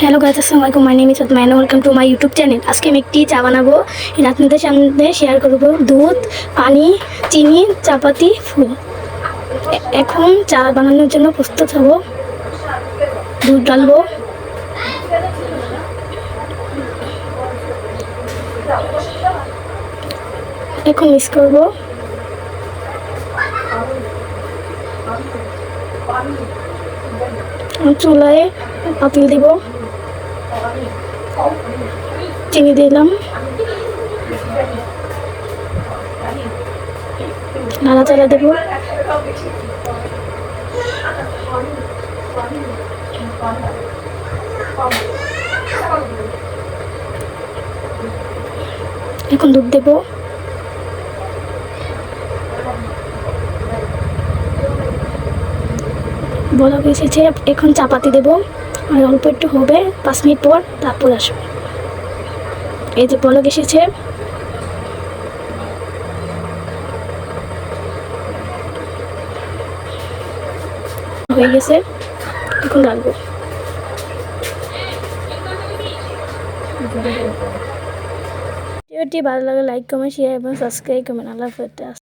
Hello guys, আসসালামু আলাইকুম। My name is welcome to my YouTube channel. আজকে আমি একটি চা বানাবো, এটা আপনাদের সামনে শেয়ার করব। দুধ, পানি, চিনি, চাপাতি, ফুল। এখন চা বানানোর জন্য প্রস্তুত হব। দুধ ঢালবো, এখন মিক্স করব। চুলায় পাতিল দিব, চিনি দিলাম, নাড়াচাড়া দেব। এখন দুধ দেব, বলক এসেছে। এখন চাপাতি দেব, আর অল্প একটু হবে, 5 মিনিট পর তারপর আসবে। এই যে বলক এসেছে, হয়ে গেছে। এখন রাখবো। ভিডিওটি ভালো লাগলে লাইক কমেন্ট শেয়ার এবং সাবস্ক্রাইব করবেন। আল্লাহ হাফেজ।